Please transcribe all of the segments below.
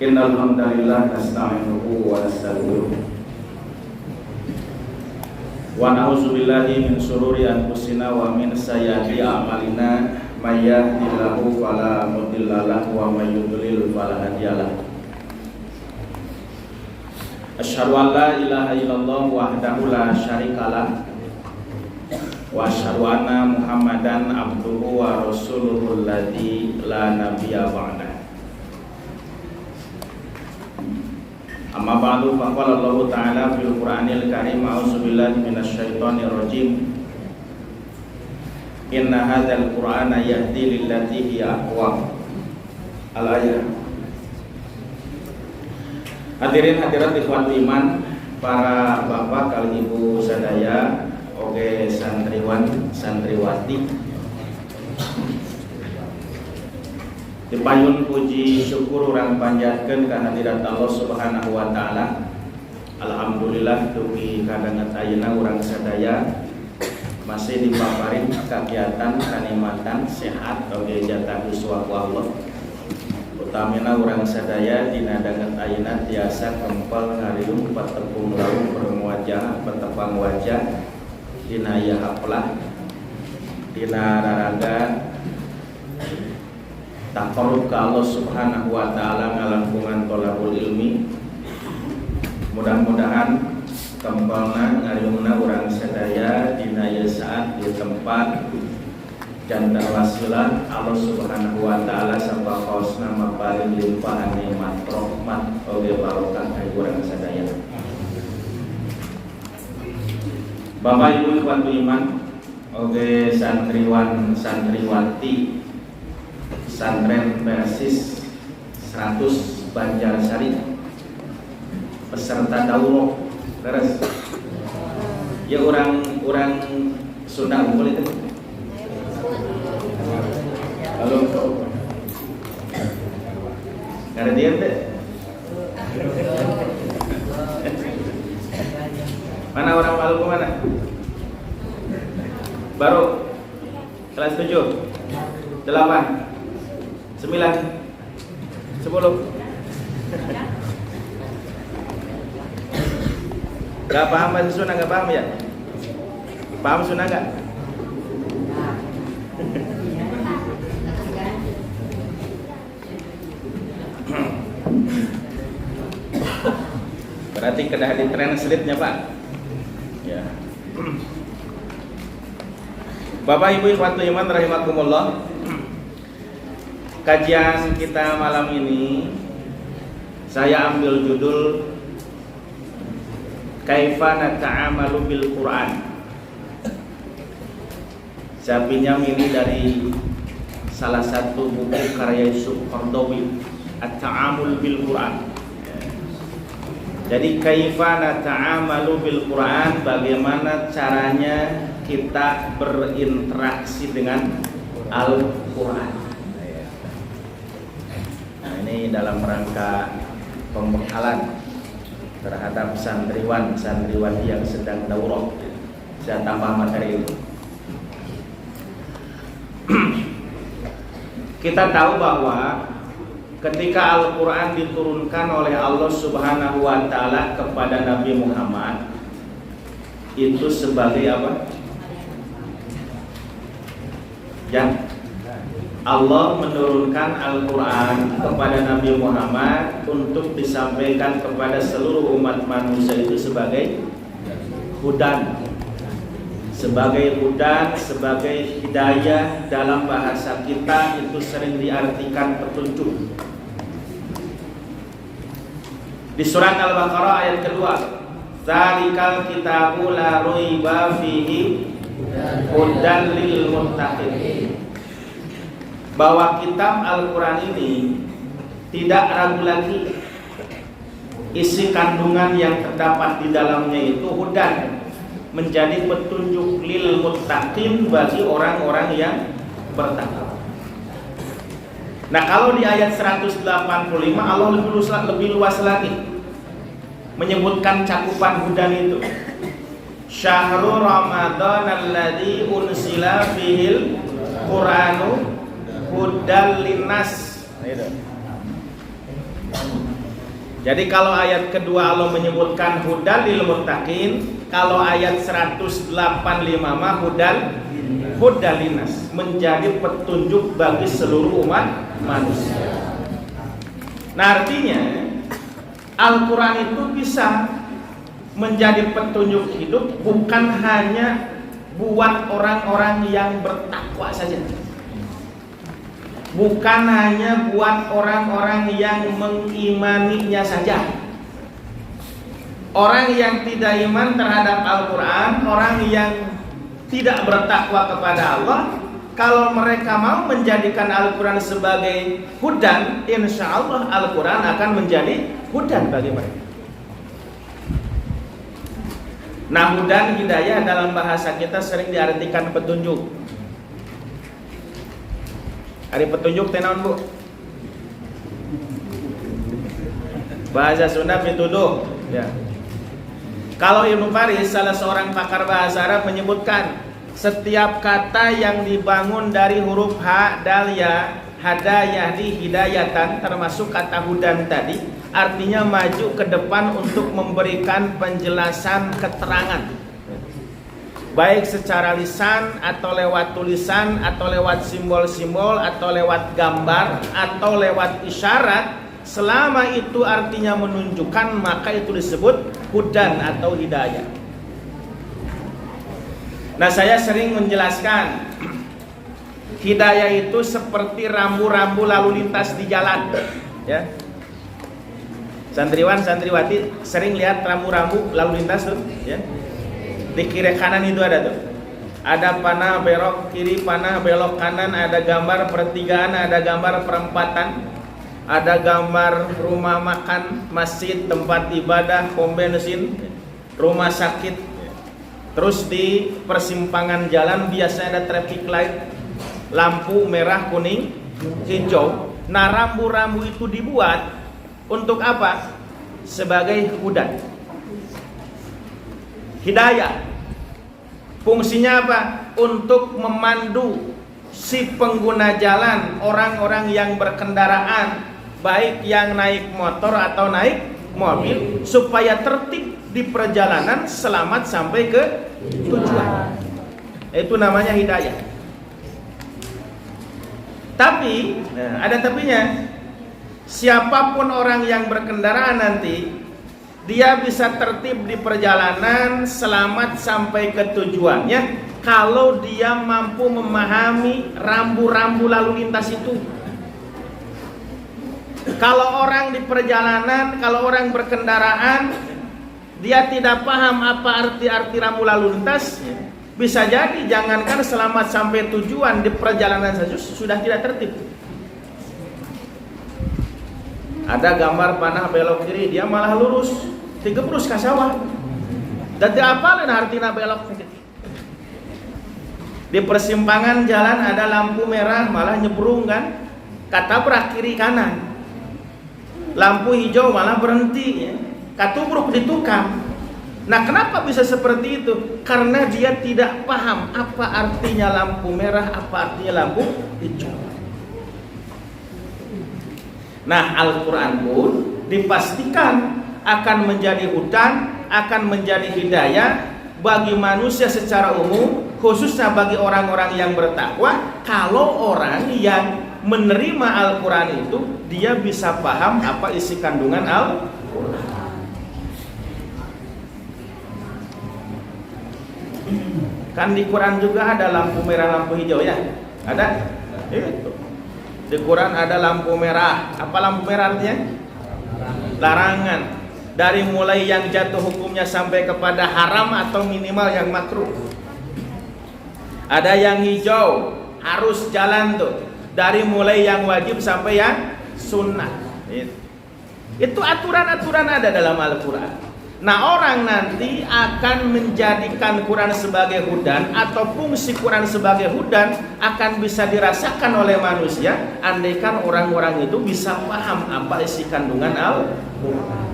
Innal hamdalillah nasta'inuhu wa nastaghfiruh wa na'udzu billahi min shururi anfusina wa min sayyiati a'malina may yahdihillahu fala mudilla lahu wa may yudlil fala hadiya lahu. Asyhadu an la ilaha illallah wahdahu la syarikalah wa asyhadu anna Muhammadan abduhu wa rasuluhul ladzi la nabiyya ba'da. Amma ba'du, faqala Allah Ta'ala fil Qur'anil Karim, a'udzu billahi minasyaitonir rajim. Inna hadzal Qur'ana yahdi lillati hiya aqwam. Al-ayat. Hadirin hadirat ikhwan iman, para bapak kali ibu sadaya, oge santriwan santriwati. Dipayun puji syukur urang panjatkeun ka hadirat Allah Subhanahu wa taala. Alhamdulillah dugi kadanget ayeuna urang sadaya masih dipaparin kegiatan kanikmatan sehat oge jatah ku Allah. Utamina urang sadaya dina danget ayeuna tiasa kempel ngariung patepung laung bermuajah petepang wajah dina ieu haflah dina raraga taqarrub ka Allah Subhanahu wa taala ngalangkungan thalabul ilmi. Mudah-mudahan kempelna ngariungna urang sadaya dina ieu saat di tempat jantan wasilah Allah Subhanahu wa taala sarta kaosna maparing limpahan nikmat rahmat oge barokah ka urang sadaya. Bapak Ibu ikhwan iman oge santriwan santriwati Pesantren Persis 100 Banjarsari peserta daurah beres. Ya orang Sunda unggul itu. Halo. Ada dia teh. Mana orang Maluku mana? Baru kelas 7 8 9 10 Gak paham bahasa Sunda, gak paham ya? Paham Sunda gak? Berarti kedah di translate-nya Pak ya. Bapak Ibu ikhwatu iman rahimakumullah, kajian kita malam ini saya ambil judul Kaifa nata'amalu bil Qur'an. Saya pinjam ini dari salah satu buku karya Yusuf Qaradawi, At-Ta'amul bil Qur'an. Jadi kaifa nata'amalu bil Qur'an, bagaimana caranya kita berinteraksi dengan Al-Qur'an. Ini dalam rangka pembekalan terhadap santriwati yang sedang daurah. Saya tambah materi itu. Kita tahu bahwa ketika Al-Quran diturunkan oleh Allah Subhanahu wa ta'ala kepada Nabi Muhammad, itu sebagai apa? Ya, Allah menurunkan Al-Quran kepada Nabi Muhammad untuk disampaikan kepada seluruh umat manusia itu sebagai hudan, sebagai hidayah. Dalam bahasa kita itu sering diartikan petunjuk. Di surat Al-Baqarah ayat kedua, Dzalikal kitabu la raiba fihi hudan lil muttaqin. Bahwa kitab Al-Quran ini tidak ragu lagi, isi kandungan yang terdapat di dalamnya itu hudan, menjadi petunjuk lil muttaqin, bagi orang-orang yang bertakwa. Nah, kalau di ayat 185 Allah lebih luas lagi menyebutkan cakupan hudan itu. Syahrul Ramadan alladzi unsila fihil Qur'anu hudal linnas. Jadi kalau ayat kedua Allah menyebutkan hudal lil muttaqin, kalau ayat 185 mah hudal linnas, menjadi petunjuk bagi seluruh umat manusia. Nah, artinya Al-Quran itu bisa menjadi petunjuk hidup bukan hanya buat orang-orang yang bertakwa saja, bukan hanya buat orang-orang yang mengimaninya saja. Orang yang tidak iman terhadap Al-Quran, orang yang tidak bertakwa kepada Allah, kalau mereka mau menjadikan Al-Quran sebagai hudan, insya Allah Al-Quran akan menjadi hudan bagi mereka. Nah, hudan hidayah dalam bahasa kita sering diartikan petunjuk. Ada petunjuk tenaun bu? Bahasa Sunda pituduh. Ya. Kalau Ibnu Faris, salah seorang pakar bahasa Arab, menyebutkan setiap kata yang dibangun dari huruf ha, dal, ya, hada, yahdi, hidayatan, termasuk kata hudan tadi, artinya maju ke depan untuk memberikan penjelasan keterangan, baik secara lisan atau lewat tulisan atau lewat simbol-simbol atau lewat gambar atau lewat isyarat. Selama itu artinya menunjukkan, maka itu disebut hudan atau hidayah. Nah, saya sering menjelaskan hidayah itu seperti rambu-rambu lalu lintas di jalan, ya. Santriwan, santriwati sering lihat rambu-rambu lalu lintas tuh, ya. Di kiri kanan itu ada tuh. Ada panah belok kiri, panah belok kanan, ada gambar pertigaan, ada gambar perempatan, ada gambar rumah makan, masjid, tempat ibadah, pom bensin, rumah sakit. Terus di persimpangan jalan biasanya ada traffic light, lampu merah, kuning, hijau. Nah, rambu-rambu itu dibuat untuk apa? Sebagai hudan, hidayah. Fungsinya apa? Untuk memandu si pengguna jalan, orang-orang yang berkendaraan, baik yang naik motor atau naik mobil, supaya tertib di perjalanan, selamat sampai ke tujuan. Itu namanya hidayah. Tapi, ada tapinya. Siapapun orang yang berkendaraan nanti, dia bisa tertib di perjalanan, selamat sampai ke tujuannya, kalau dia mampu memahami rambu-rambu lalu lintas itu. Kalau orang di perjalanan, kalau orang berkendaraan, dia tidak paham apa arti-arti rambu lalu lintas, bisa jadi jangankan selamat sampai tujuan, di perjalanan saja sudah tidak tertib. Ada gambar panah belok kiri, dia malah lurus, digebrus ke sawah. Dan diapalin artinya belok. Di persimpangan jalan ada lampu merah, malah nyebrung kan, katabrak kiri kanan. Lampu hijau malah berhenti, ya. Katubruk di tukang. Nah, kenapa bisa seperti itu? Karena dia tidak paham apa artinya lampu merah, apa artinya lampu hijau. Nah, Al-Quran pun dipastikan akan menjadi hudan, akan menjadi hidayah bagi manusia secara umum, khususnya bagi orang-orang yang bertakwa. Kalau orang yang menerima Al-Quran itu, dia bisa paham apa isi kandungan Al-Quran. Kan di Quran juga ada lampu merah, lampu hijau, ya? Ada? Itu. Di Quran ada lampu merah. Apa lampu merah artinya? Larangan. Dari mulai yang jatuh hukumnya sampai kepada haram atau minimal yang makruh. Ada yang hijau, harus jalan tuh. Dari mulai yang wajib sampai yang sunnah. Itu aturan-aturan ada dalam Al-Quran. Nah, orang nanti akan menjadikan Quran sebagai hudan, atau fungsi Quran sebagai hudan akan bisa dirasakan oleh manusia andaikan orang-orang itu bisa paham apa isi kandungan Al-Quran.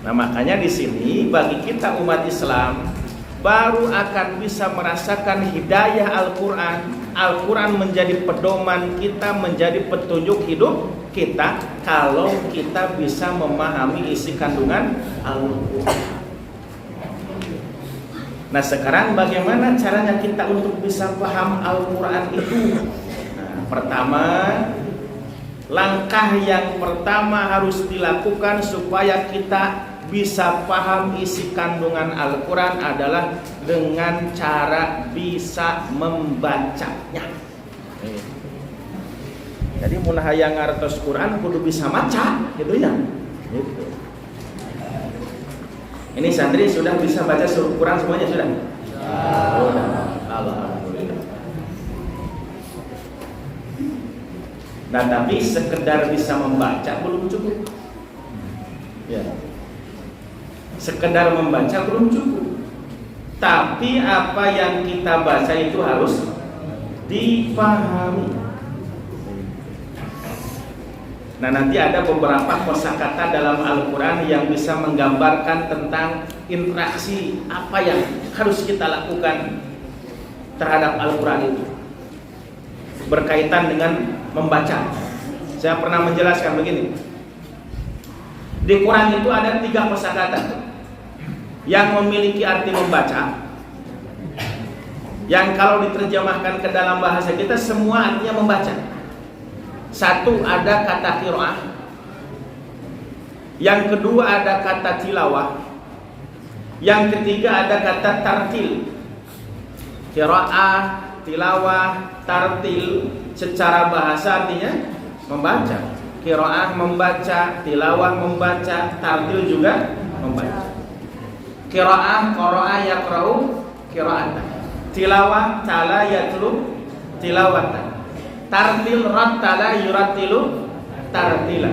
Nah, makanya di sini bagi kita umat Islam baru akan bisa merasakan hidayah Al-Quran. Al-Quran menjadi pedoman kita, menjadi petunjuk hidup kita kalau kita bisa memahami isi kandungan Al-Quran. Nah sekarang bagaimana caranya kita untuk bisa paham Al-Quran itu? Nah, pertama, langkah yang pertama harus dilakukan supaya kita bisa paham isi kandungan Al-Quran adalah dengan cara bisa membacanya. Jadi mun hayang ngartos Quran kudu bisa maca, gitu ya. Gitu. Ini santri sudah bisa baca surat Quran semuanya sudah? Sudah. Alhamdulillah. Nah, tapi sekedar bisa membaca belum cukup. Ya. Sekedar membaca belum cukup. Tapi apa yang kita baca itu harus dipahami. Nah, nanti ada beberapa kosakata dalam Al-Quran yang bisa menggambarkan tentang interaksi apa yang harus kita lakukan terhadap Al-Quran itu berkaitan dengan membaca. Saya pernah menjelaskan begini. Di Quran itu ada 3 kosakata yang memiliki arti membaca, yang kalau diterjemahkan ke dalam bahasa kita semua artinya membaca. Satu, ada kata qiraah. Yang kedua ada kata tilawah. Yang ketiga ada kata tartil. Qiraah, tilawah, tartil secara bahasa artinya membaca. Qiraah membaca, tilawah membaca, tartil juga membaca. Qiraah, qara'a yaqra'u qira'atan. Tilawah, tala yatlu tilawatan. Tartil, rattala yurattilu tartila.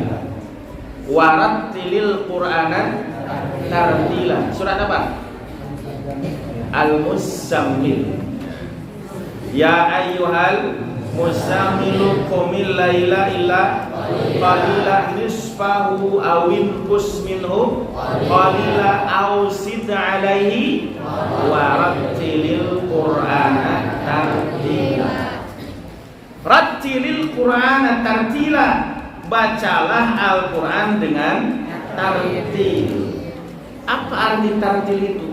Warattilil qur'ana tartila. Surat apa? Al-Muzammil. Ya ayyuhal musammilu qumil laila illa qalila nisfahu awin qus minhu qalila aw sid alaihi warattilil qur'ana tartila. Rattilil Qur'ana tartila, bacalah Al-Quran dengan tartil. Apa arti tartil itu?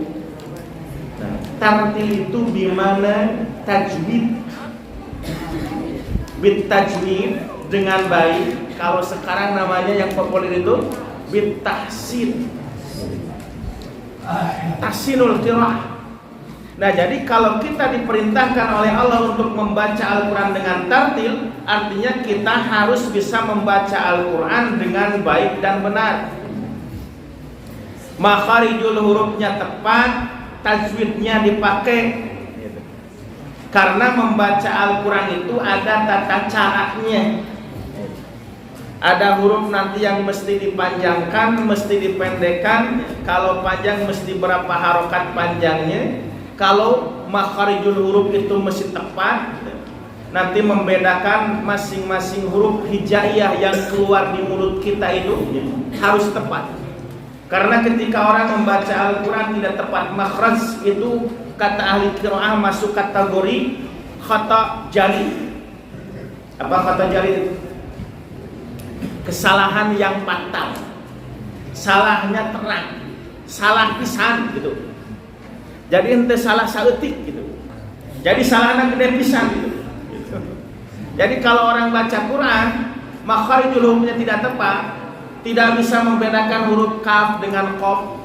Nah, tartil itu bimana tajwid. Bit tajwid dengan baik. Kalau sekarang namanya yang populer itu bit tahsin. Tahsinul qiraah. Nah, jadi kalau kita diperintahkan oleh Allah untuk membaca Al-Quran dengan tartil, artinya kita harus bisa membaca Al-Quran dengan baik dan benar. Makharijul hurufnya tepat, tajwidnya dipakai. Karena membaca Al-Quran itu ada tata caranya. Ada huruf nanti yang mesti dipanjangkan, mesti dipendekkan. Kalau panjang mesti berapa harokat panjangnya. Kalau makharijul huruf itu mesti tepat, nanti membedakan masing-masing huruf hijaiyah yang keluar di mulut kita itu harus tepat. Karena ketika orang membaca Al-Quran tidak tepat makhraj, itu kata ahli qiraah masuk kategori khata jali. Apa khata jali itu? Kesalahan yang fatal. Salahnya terang, salah pisan gitu. Jadi ente salah saeutik gitu. Jadi salahna gede pisan gitu. Jadi kalau orang baca Quran, makharijul hurufnya tidak tepat, tidak bisa membedakan huruf kaf dengan qaf,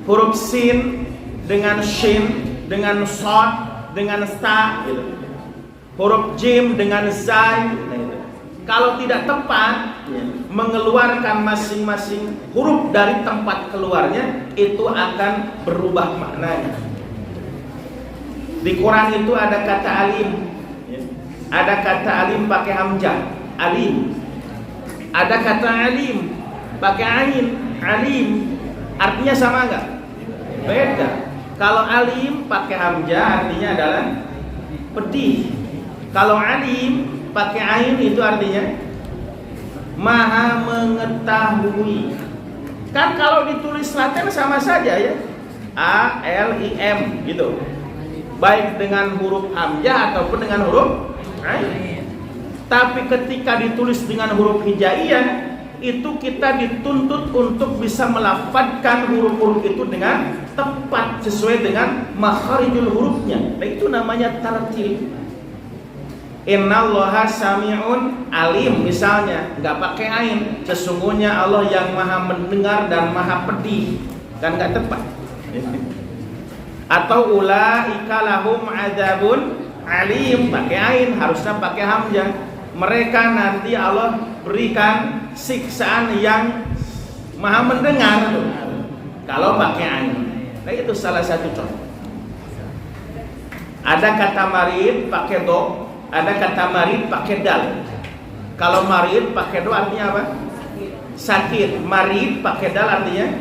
huruf sin dengan shin, dengan shad dengan sta gitu. Huruf jim dengan zai. Kalau tidak tepat mengeluarkan masing-masing huruf dari tempat keluarnya, itu akan berubah maknanya. Di Quran itu ada kata alim. Ada kata alim pakai hamzah, alim. Ada kata alim pakai ain, alim. Artinya sama enggak? Beda. Kalau alim pakai hamzah artinya adalah pedih. Kalau alim pakai ain itu artinya maha mengetahui. Kan kalau ditulis Latin sama saja ya, A L I M gitu. Baik dengan huruf hamzah ataupun dengan huruf ain. Tapi ketika ditulis dengan huruf hijaiyah, itu kita dituntut untuk bisa melafadzkan huruf-huruf itu dengan tepat sesuai dengan makharijul hurufnya. Nah, itu namanya tartil. Innallaha sami'un alim, misalnya nggak pakai ain, sesungguhnya Allah yang maha mendengar dan maha pedih, kan nggak tepat. Atau ulaika lahum adzabun alim, pakai ain, harusnya pakai hamzah. Mereka nanti Allah berikan siksaan yang maha mendengar kalau pakai ain. Nah, itu salah satu contoh. Ada kata marid pakai do, ada kata marid pakai dal. Kalau marid pakai do artinya apa? Sakit. Marid pakai dal artinya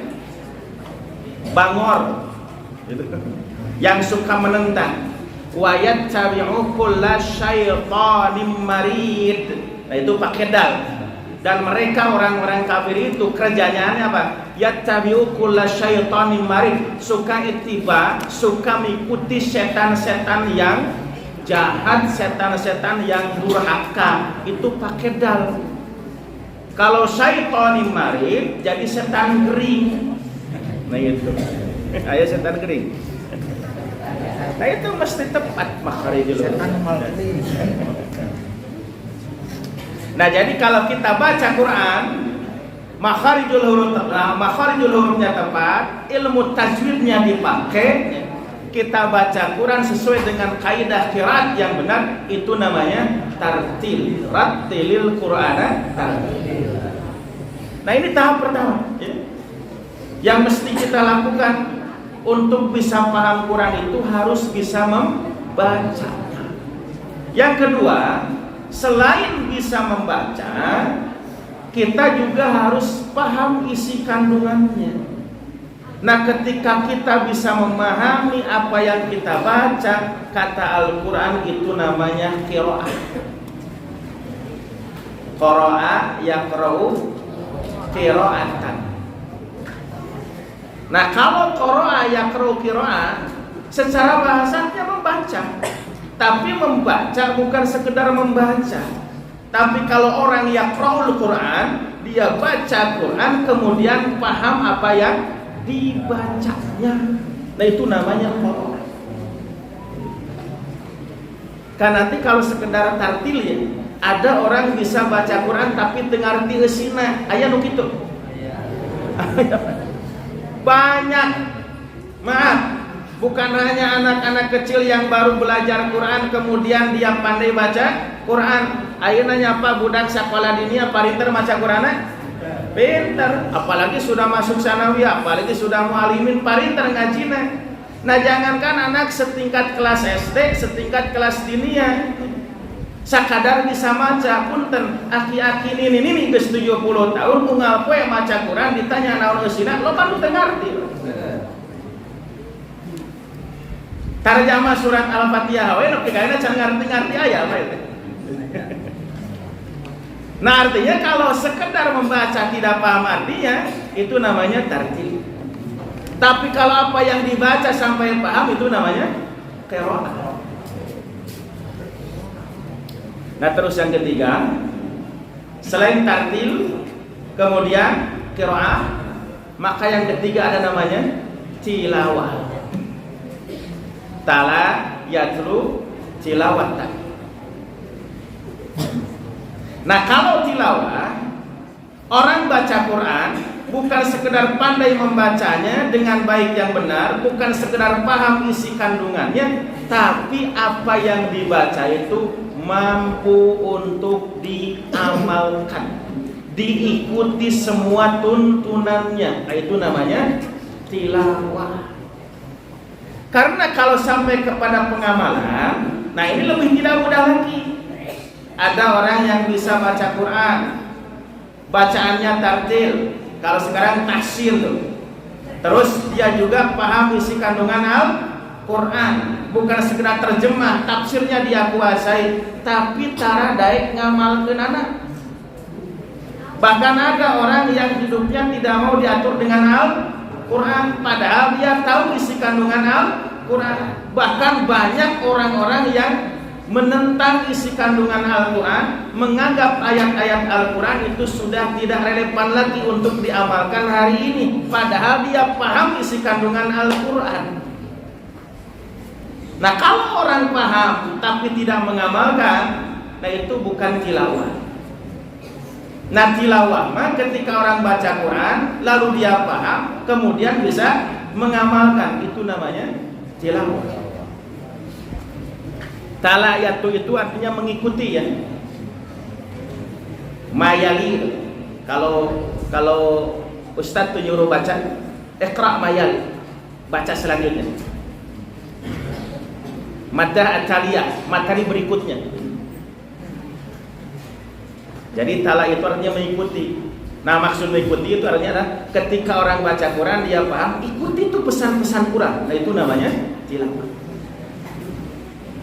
bangor. Yang suka menentang. Wa yattabi'u kulla syaitanim marid. Nah, itu pakai dal. Dan mereka orang-orang kafir itu kerjanya apa? Yattabi'u kulla syaitanim marid. Suka ittiba, suka mengikuti setan-setan yang jahat, setan-setan yang durhaka. Itu pakai dal. Kalau syaitanim marid jadi setan kering. Nah, itu. Ayo setan kering. Nah, itu mesti tepat makharijul huruf. Nah, jadi kalau kita baca Quran, makharijul hurufnya tepat, ilmu tajwidnya dipakai, kita baca Quran sesuai dengan kaidah qiraat yang benar, itu namanya tartil. Rattilil Qur'ana tartil. Nah, ini tahap pertama yang mesti kita lakukan. Untuk bisa paham Quran itu harus bisa membacanya. Yang kedua, selain bisa membaca, kita juga harus paham isi kandungannya. Nah, ketika kita bisa memahami apa yang kita baca, kata Al-Quran itu namanya qiraah. Qara'a yaqra'u qira'atan. Nah, kalau qara'a yaqra'u qira'ah, secara bahasanya membaca. Tapi membaca bukan sekedar membaca. Tapi kalau orang yaqra'ul Quran, dia baca Quran kemudian paham apa yang dibacanya. Nah, itu namanya qara'a. Kan nanti kalau sekedar tartil ya, ada orang bisa baca Quran tapi dengar tiheusina, aya nu kitu. Banyak, maaf, bukan hanya anak-anak kecil yang baru belajar Quran kemudian dia pandai baca Quran. Ayeuna nyapa budak sekolah dinia parinter maca Quran? Pinter, apalagi sudah masuk sanawiyah, apalagi sudah mualimin parinter ngajina. Nah, jangankan anak setingkat kelas SD, setingkat kelas dinia, sakadar bisa maca. Punten, aki-aki ini geus 70 tahun unggal poe maca Quran, ditanya naon eusina, lo kan teu ngarti. Tarjamah surat Al-Fatihah we nepi ka can ngarti-ngarti aya apa itu. Nah, artinya kalau sekedar membaca tidak paham artinya, itu namanya tartil. Tapi kalau apa yang dibaca sampai paham, itu namanya qiraah. Nah, terus yang ketiga, selain tartil, kemudian qiraah, maka yang ketiga ada namanya tilawah. Tala yatlu tilawatan. Nah, kalau tilawah, orang baca Quran bukan sekedar pandai membacanya dengan baik yang benar, bukan sekedar paham isi kandungannya, tapi apa yang dibaca itu mampu untuk diamalkan, diikuti semua tuntunannya. Itu namanya tilawah. Karena kalau sampai kepada pengamalan, nah ini lebih tidak mudah lagi. Ada orang yang bisa baca Quran, bacaannya tartil. Kalau sekarang tahsil tuh. Terus dia juga paham isi kandungan Al-Quran, bukan sekedar terjemah, tafsirnya dia kuasai, tapi cara daek ngamalkeun anak. Bahkan ada orang yang hidupnya tidak mau diatur dengan Al-Quran, padahal dia tahu isi kandungan Al-Quran. Bahkan banyak orang-orang yang menentang isi kandungan Al-Quran, menganggap ayat-ayat Al-Quran itu sudah tidak relevan lagi untuk diamalkan hari ini, padahal dia paham isi kandungan Al-Quran. Nah, kalau orang paham tapi tidak mengamalkan, nah itu bukan tilawah. Nah, tilawah mah ketika orang baca Quran lalu dia paham kemudian bisa mengamalkan, itu namanya tilawah. Talayatu itu artinya mengikuti ya. Mayali, kalau Ustadz tuh nyuruh baca, iqra mayali, baca selanjutnya. Mada ataliyah, materi berikutnya. Jadi tala itu artinya mengikuti. Nah, maksud mengikuti itu artinya adalah ketika orang baca Quran dia paham, ikuti itu pesan-pesan Quran. Nah, itu namanya tilawah.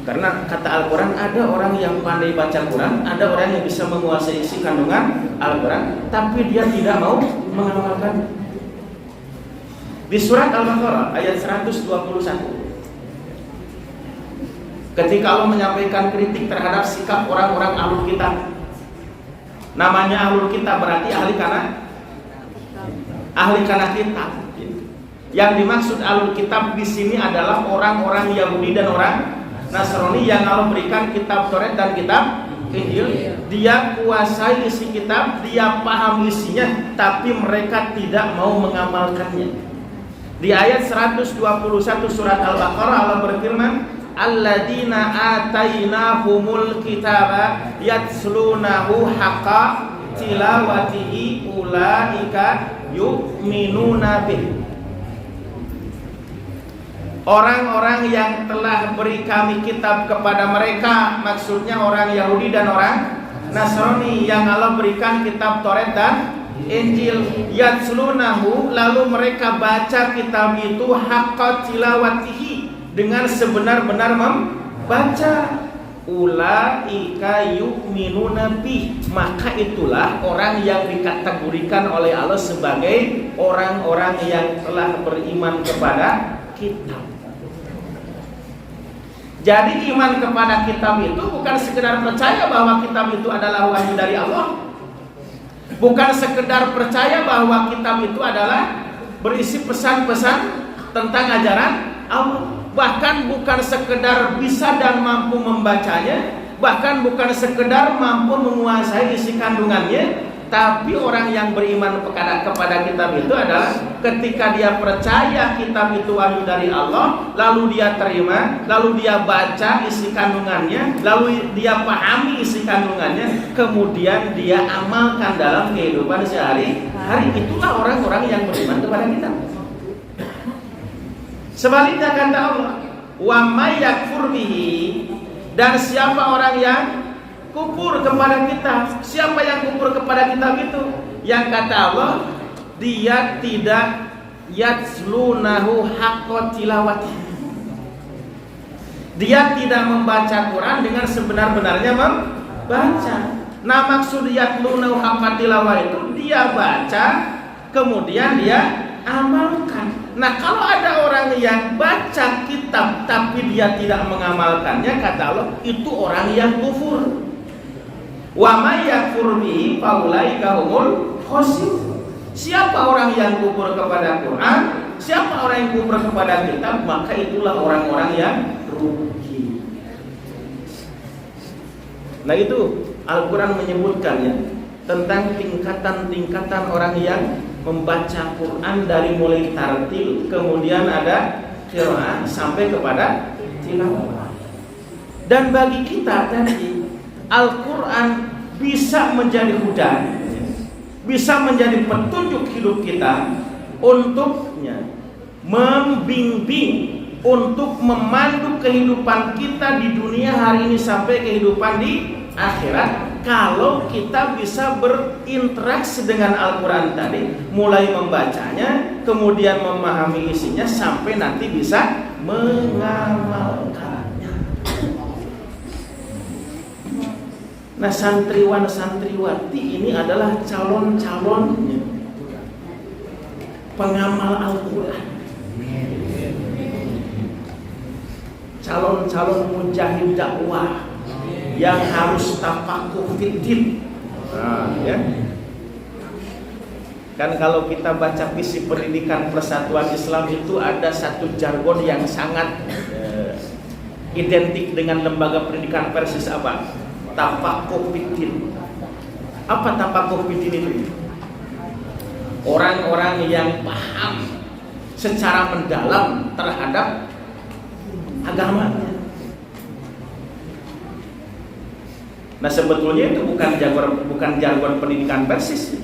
Karena kata Al-Quran, ada orang yang pandai baca Quran, ada orang yang bisa menguasai isi kandungan Al-Quran, tapi dia tidak mau mengamalkan. Di surat Al-Baqarah ayat 121, ketika Allah menyampaikan kritik terhadap sikap orang-orang ahlul kitab. Namanya ahlul kitab berarti ahli kana kitab. Yang dimaksud ahlul kitab di sini adalah orang-orang Yahudi dan orang Nasrani yang Allah berikan kitab Taurat dan kitab Injil. Dia kuasai isi kitab, dia paham isinya, tapi mereka tidak mau mengamalkannya. Di ayat 121 surat Al-Baqarah Allah berfirman, alladzina atainahumul kitaba yatslunahu haqqa tilawatihi ulaika yu'minuna bih. Orang-orang yang telah beri kami kitab kepada mereka, maksudnya orang Yahudi dan orang Nasrani yang Allah berikan kitab Taurat dan Injil, yatslunahu, lalu mereka baca kitab itu haqqa tilawatihi, dengan sebenar-benar membaca, ulaika yu'minuna bih, maka itulah orang yang dikategorikan oleh Allah sebagai orang-orang yang telah beriman kepada kitab. Jadi iman kepada kitab itu bukan sekedar percaya bahwa kitab itu adalah wahyu dari Allah, bukan sekedar percaya bahwa kitab itu adalah berisi pesan-pesan tentang ajaran Allah, bahkan bukan sekedar bisa dan mampu membacanya, bahkan bukan sekedar mampu menguasai isi kandungannya. Tapi orang yang beriman kepada kitab itu adalah ketika dia percaya kitab itu wahyu dari Allah, lalu dia terima, lalu dia baca isi kandungannya, lalu dia pahami isi kandungannya, kemudian dia amalkan dalam kehidupan sehari-hari. Itulah orang-orang yang beriman kepada kitab. Sebaliknya kata Allah, wa may yakfur bihi, dan siapa orang yang kufur kepada kitab. Siapa yang kufur kepada kitab itu? Yang kata Allah, dia tidak yatslunahu haqqa tilawati. Dia tidak membaca Quran dengan sebenar-benarnya membaca. Nah, maksud yatlunahu haqqa tilawah itu dia baca kemudian dia amalkan. Nah, kalau ada orang yang baca kitab tapi dia tidak mengamalkannya, kata Allah, itu orang yang kufur. Wa may yakfur bihi faulaika humul khasirun. Siapa orang yang kufur kepada Quran, siapa orang yang kufur kepada kitab, maka itulah orang-orang yang rugi. Nah, itu Al-Quran menyebutkan ya tentang tingkatan-tingkatan orang yang membaca Quran dari mulai tartil, kemudian ada qiraah sampai kepada tilawah. Dan bagi kita tadi Al-Quran bisa menjadi hudan, bisa menjadi petunjuk hidup kita untuknya membimbing, untuk memandu kehidupan kita di dunia hari ini sampai kehidupan di akhirat. Kalau kita bisa berinteraksi dengan Al-Quran tadi, mulai membacanya, kemudian memahami isinya, sampai nanti bisa mengamalkannya. Nah, santriwan santriwati ini adalah calon-calon pengamal Al-Quran, calon-calon mujahid dakwah, yang harus tafakuh fiddin. Nah, ya. Kan kalau kita baca visi pendidikan persatuan Islam itu ada satu jargon yang sangat identik dengan lembaga pendidikan Persis apa? Tafakuh fiddin. Apa tafakuh fiddin itu? Orang-orang yang paham secara mendalam terhadap agama. Nah, sebetulnya itu bukan jargon pendidikan Persis,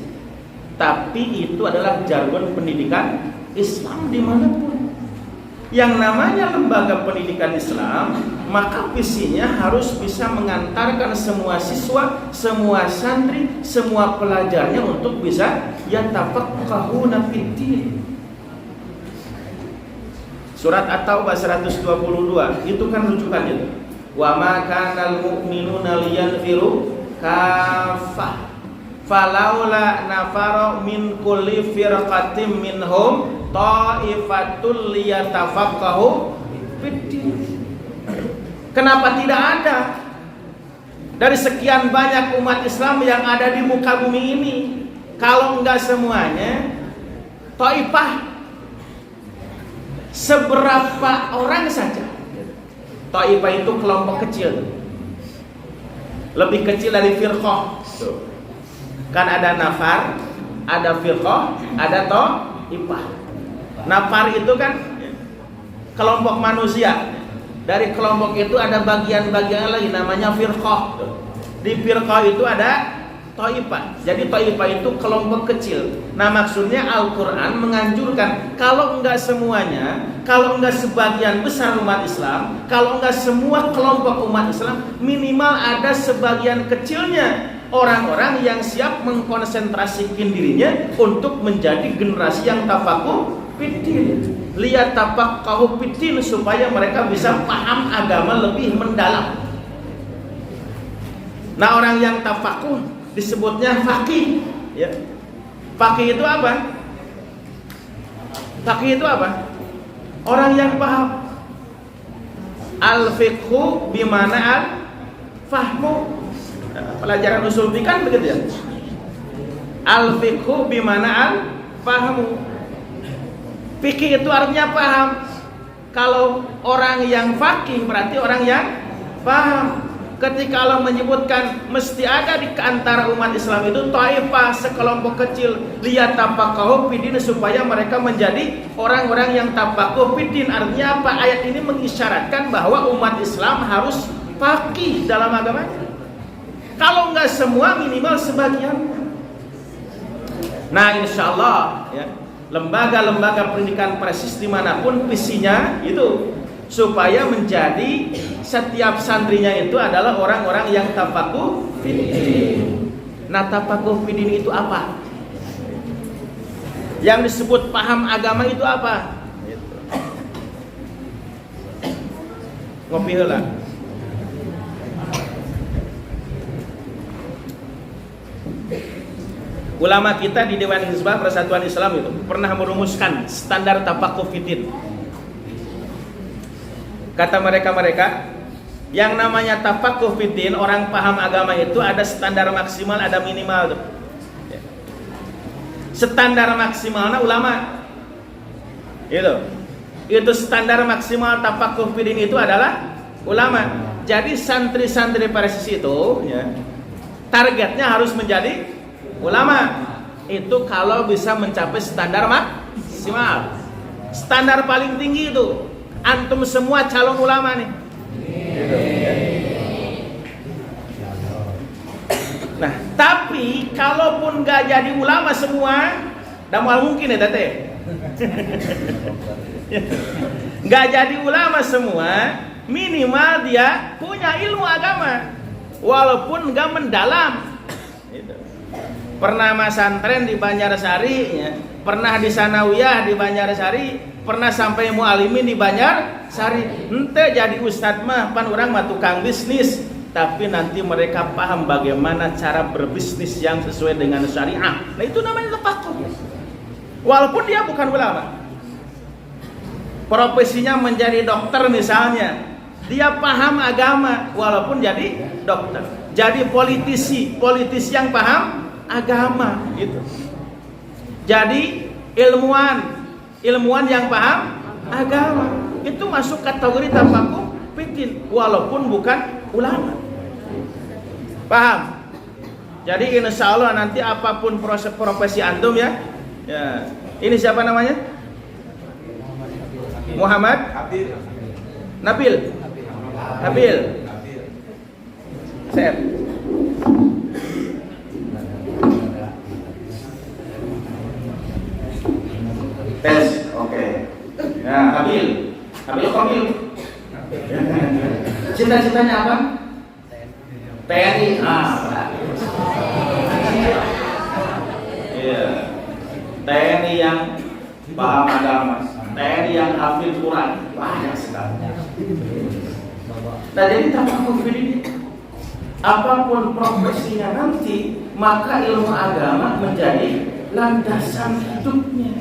tapi itu adalah jargon pendidikan Islam dimanapun. Yang namanya lembaga pendidikan Islam, maka visinya harus bisa mengantarkan semua siswa, semua santri, semua pelajarnya untuk bisa yatafaqahuna fiddin. Surat At-Taubah 122 itu kan rujukannya. Wa ma kanal mu'minuna liyanfiru kaffah falaula nafara min kulli firqatin minhum ta'ifatul liyatafaqahu fiddin. Kenapa tidak ada dari sekian banyak umat Islam yang ada di muka bumi ini, kalau enggak semuanya, taifah seberapa orang saja. Taifah itu kelompok kecil, lebih kecil dari firqah. Kan ada nafar, ada firqah, ada taifah. Nafar itu kan kelompok manusia. Dari kelompok itu ada bagian-bagian lagi namanya firqah. Di firqah itu ada taifah. Jadi taifah itu kelompok kecil. Nah, maksudnya Al-Quran menganjurkan kalau enggak semuanya, kalau enggak sebagian besar umat Islam, kalau enggak semua kelompok umat Islam, minimal ada sebagian kecilnya orang-orang yang siap mengkonsentrasikan dirinya untuk menjadi generasi yang tafakuh fiddin. Lihat tafaqahu fiddin, supaya mereka bisa paham agama lebih mendalam. Nah, orang yang tafakuh disebutnya faqih, ya. Faqih itu apa? Faqih itu apa? Orang yang paham. Al-fiqhu bimana al-fahmu. Pelajaran usul fikih kan begitu ya. Al-fiqhu bimana al-fahmu. Fikih itu artinya paham. Kalau orang yang faqih berarti orang yang paham. Ketika Allah menyebutkan mesti ada di antara umat Islam itu taifah, sekelompok kecil, liyatafaqahu fiddin, supaya mereka menjadi orang-orang yang tafaqahu fiddin. Artinya apa? Ayat ini mengisyaratkan bahwa umat Islam harus faqih dalam agamanya. Kalau enggak semua, minimal sebagian. Nah, insya Allah ya, lembaga-lembaga pendidikan Persis dimanapun visinya itu supaya menjadi setiap santrinya itu adalah orang-orang yang tafakuh fiddin. Nah, tafakuh fiddin itu apa? Yang disebut paham agama itu apa? Ngopi heula. Ulama kita di Dewan Hizbah Persatuan Islam itu pernah merumuskan standar tafakuh fiddin. Kata mereka yang namanya tafakuh fiddin, orang paham agama itu ada standar maksimal, ada minimal tuh. Standar maksimalnya ulama. Itu standar maksimal tafakuh fiddin itu adalah ulama. Jadi santri-santri Persis itu ya, targetnya harus menjadi ulama. Itu kalau bisa mencapai standar maksimal. Standar paling tinggi itu antum semua calon ulama nih. Nah, tapi kalaupun gak jadi ulama semua, dah mal mungkin ya tete. Gak jadi ulama semua, minimal dia punya ilmu agama, walaupun gak mendalam. Pernah masantren di Banjarsari, ya. Pernah di Sanawiyah di Banjarsari, pernah sampai mualimin di Banjarsari. Ente jadi ustadz mah pan orang mah tukang bisnis, tapi nanti mereka paham bagaimana cara berbisnis yang sesuai dengan syariah. Nah, itu namanya tafakuh. Walaupun dia bukan ulama, profesinya menjadi dokter misalnya, Dia paham agama walaupun jadi dokter. Jadi politisi yang paham agama gitu. Jadi ilmuwan yang paham agama itu masuk kategori tafaqquh fitin walaupun bukan ulama. Paham? Jadi insya Allah nanti apapun profesi antum ya. Ini siapa namanya? Muhammad Nabil. Sep. Tes, oke. Nah, Nabil Komil. Cita-citanya apa? TNI. Iya. TNI yang paham agama, TNI yang hafid Quran, banyak sekali. Nah, jadi tafaqquh fiddin, apapun profesinya nanti, maka ilmu agama menjadi landasan hidupnya.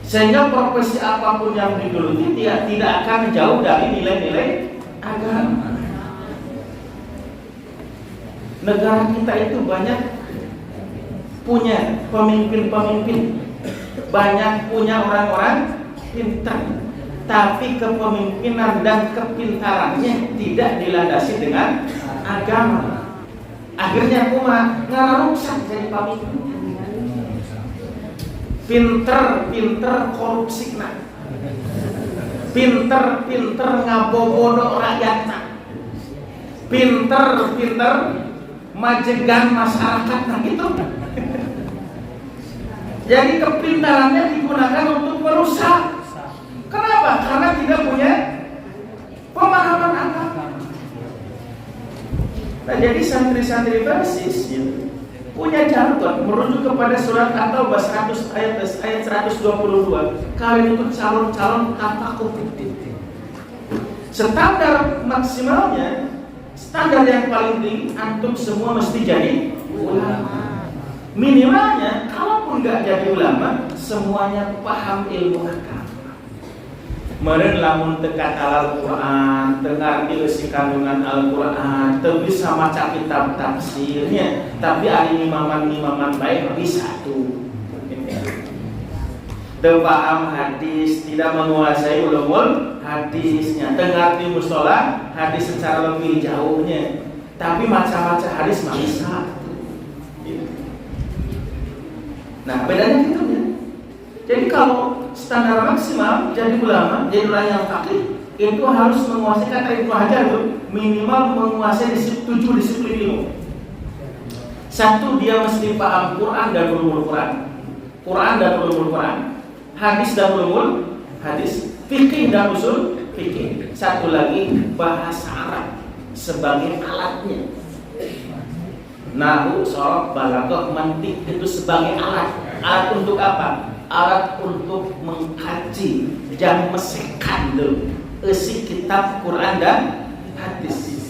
Sehingga profesi apapun yang digeluti dia tidak akan jauh dari nilai-nilai agama. Negara kita itu banyak punya pemimpin-pemimpin, banyak punya orang-orang pintar, tapi kepemimpinan dan kepintarannya tidak dilandasi dengan agama. Akhirnya umat rusak jadi pemimpin. Pinter korupsi nak, pinter ngabobodo rakyatnya, pinter majegan masyarakat nah gitu. Jadi kepintarannya digunakan untuk merusak. Kenapa? Karena tidak punya pemahaman agama. Nah, jadi santri-santri basis punya jargon merujuk kepada surat At-Taubah ayat 122. Kalian itu calon-calon tafaqquh fiddin. Standar maksimalnya, standar yang paling tinggi, antum semua mesti jadi ulama. Minimalnya, kalaupun nggak jadi ulama, semuanya paham ilmu agama. Meren lamun tekat Al-Quran, tengarti isi kandungan Al-Quran, bisa maca kitab tafsirnya, tapi ada imaman baik bisa tuh. Paham hadis, tidak menguasai ulumul hadisnya, tengarti mustolah hadis secara lebih jauhnya, tapi maca-maca hadis mah bisa. Nah, bedanya gitu ya. Jadi kalau standar maksimal jadi ulama, jadi orang yang faqih, itu harus menguasai, kata Ibnu Hajar itu minimal menguasai 7 disiplin ilmu. Satu, dia mesti paham Quran dan ulumul Quran, hadis dan ulumul hadis, fikih dan usul fikih. Satu lagi, bahasa Arab sebagai alatnya. Nahu, sorof, balaghah, mantik itu sebagai alat. Alat untuk apa? Alat untuk mengkaji dan mesekan isi kitab Quran dan hadis.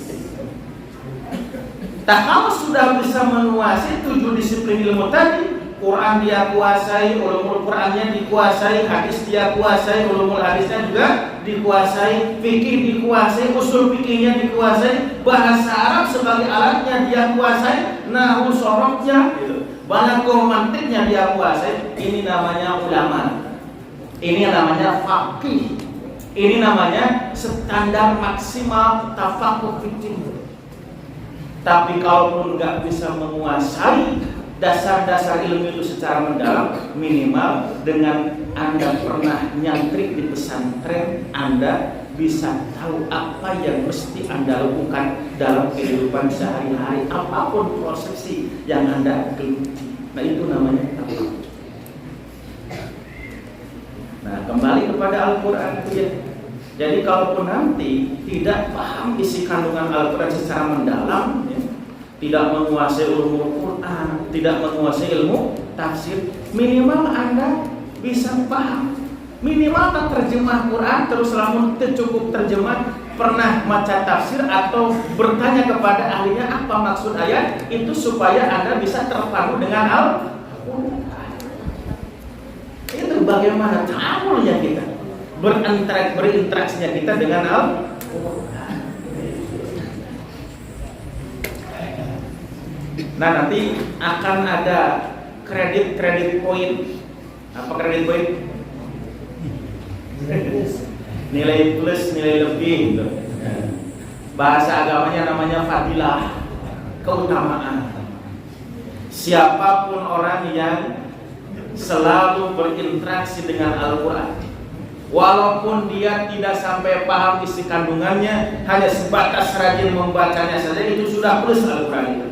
Tak kalau sudah bisa menguasai 7 disiplin ilmu tadi, Quran dia kuasai, ulumul Qurannya dikuasai, hadis dia kuasai, ulumul hadisnya juga dikuasai, fikih dikuasai, usul fikihnya dikuasai, bahasa Arab sebagai alatnya dia kuasai, nahwu sorofnya balaghah mantiknya dia kuasai. Ini namanya ulama. Ini namanya faqih. Ini namanya standar maksimal tafaqquh fiddin. Tapi kalaupun nggak bisa menguasai dasar-dasar ilmu itu secara mendalam, minimal dengan Anda pernah nyantri di pesantren, Anda bisa tahu apa yang mesti Anda lakukan dalam kehidupan sehari-hari, apapun prosesi yang Anda geluti. Nah, itu namanya tafaqquh. Nah, kembali kepada Al-Quran ya. Jadi kalaupun nanti tidak paham isi kandungan Al-Quran secara mendalam ya, tidak menguasai ilmu Quran, tidak menguasai ilmu tafsir, minimal Anda bisa paham. Minimal tak terjemah Quran, terus lamun cukup terjemah, pernah baca tafsir atau bertanya kepada ahlinya apa maksud ayat itu supaya Anda bisa terpaku dengan Al-Quran. Itu bagaimana ta'amulnya kita. berinteraksinya kita dengan Al-Quran. Nah, nanti akan ada kredit point. Apa kredit point? Nilai plus, nilai lebih gitu. Bahasa agamanya namanya fadilah, keutamaan. Siapapun orang yang selalu berinteraksi dengan Al-Quran, walaupun dia tidak sampai paham isi kandungannya, hanya sebatas rajin membacanya saja, itu sudah plus Al-Quran itu.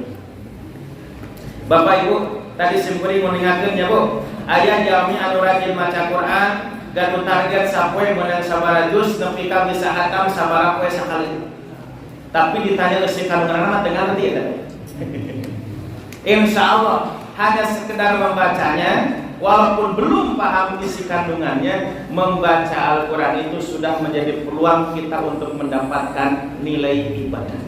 Bapak Ibu, tadi simpuri mengingatkan ya Bu, ayah jami anu rajin maca Quran, gatu target sapoe menang sabara juz, nepi ka bisa hatam sabara poe sakali. Tapi ditanya isi kandungan dengan nanti ya. Insya Allah hanya sekedar membacanya, walaupun belum paham isi kandungannya, membaca Al-Quran itu sudah menjadi peluang kita untuk mendapatkan nilai ibadah.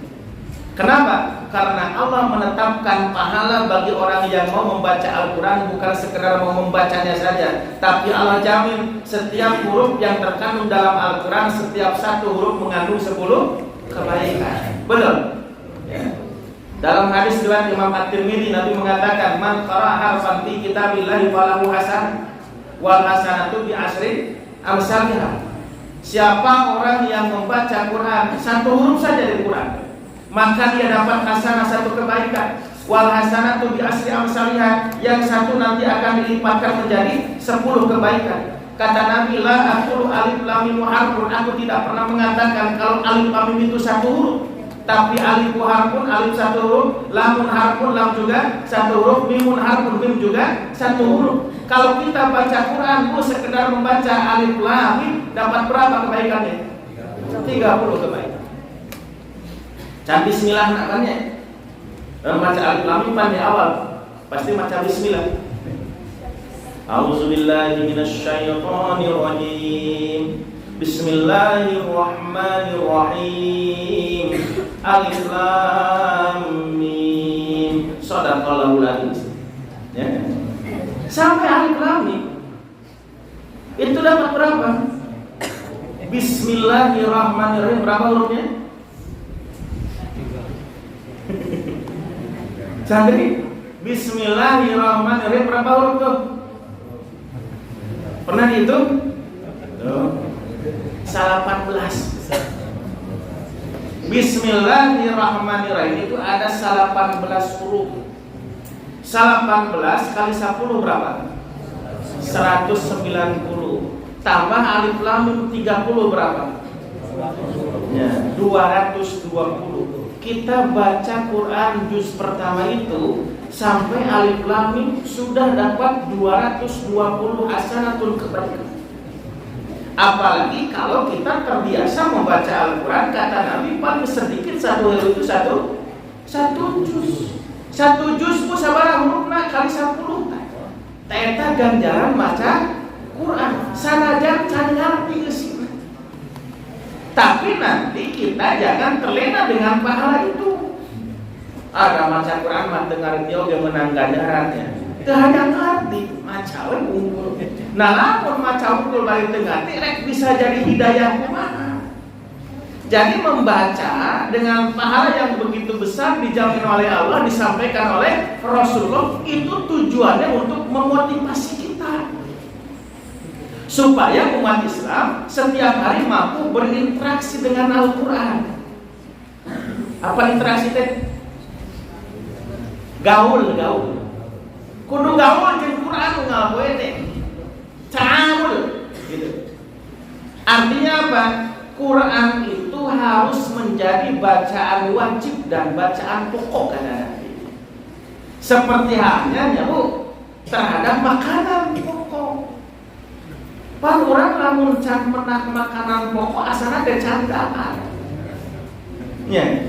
Kenapa? Karena Allah menetapkan pahala bagi orang yang mau membaca Al-Quran, bukan sekedar mau membacanya saja, tapi Allah jamin setiap huruf yang terkandung dalam Al-Quran, setiap satu huruf mengandung 10 kebaikan. Betul? Ya. Dalam hadis riwayat Imam At-Tirmidzi, Nabi mengatakan, "Man qara'a harfan fi kitabillahi falahu hasanah wal hasanatu bi asyri amsalha." Siapa orang yang membaca Quran, satu huruf saja dari Quran, maka dia dapat hasanah, satu kebaikan. Wal hasanatu bi asyri amsalha, yang satu nanti akan dilipatkan menjadi 10 kebaikan. Kata Nabi, la aqulu alif lam mim harfun, aku tidak pernah mengatakan kalau alif lam mim itu satu huruf, tapi alif harfun, alif satu huruf, lamun harfun, lam juga satu huruf, mimun harfun, mim juga satu huruf. Kalau kita baca Quran, sekedar membaca alif lam mim, dapat berapa kebaikannya? 30 kebaikan. Can bismillah nakannya. Dalam baca alif lam mim di awal pasti baca bismillah. A'udzubillahi minasyaitonir rajim. Bismillahirrahmanirrahim. Alif lam mim. Shadaqallahul azim. Ya. Sampai alif lam mim. Itu dapat berapa? Bismillahirrahmanirrahim. Berapa hurufnya? Santri, Bismillahirrahmanirrahim berapa huruf tuh? Pernah dihitung? Tuh. 18. Bismillahirrahmanirrahim itu ada 18 huruf. 18 kali 10 berapa? 190. Tambah alif lam mim 30 berapa? Ya, 220. Kita baca Quran juz pertama itu sampai alif lam mim sudah dapat 220 hasanatul kebaikan. Apalagi kalau kita terbiasa membaca Al-Quran, kata Nabi paling sedikit satu hari itu satu juz. Satu juz ku sabaraha hurufna kali 10. Eta ganjaran baca Quran. Sanajan can ngarti geusina. Tapi nanti kita jangan terlena dengan pahala itu. Ada baca Quran mah teu ngarti oge menang ganjarannya. Teu hanya ngarti, maca we unggul. Nah, lamun maca unggul bari teu ngarti rek bisa jadi hidayah kumaha. Jadi membaca dengan pahala yang begitu besar dijamin oleh Allah, disampaikan oleh Rasulullah, itu tujuannya untuk memotivasi kita supaya umat Islam setiap hari mampu berinteraksi dengan Al-Quran. Apa interaksi teh? Gaul. Kudu gaul jeung Quran ngaboe teh. Ta'amul gitu. Artinya apa? Quran itu harus menjadi bacaan wajib dan bacaan pokok kan. Seperti halnya ya Bu terhadap makanan pokok. Pan urang lamun can menang makanan pokok asana teh candakan. Nya.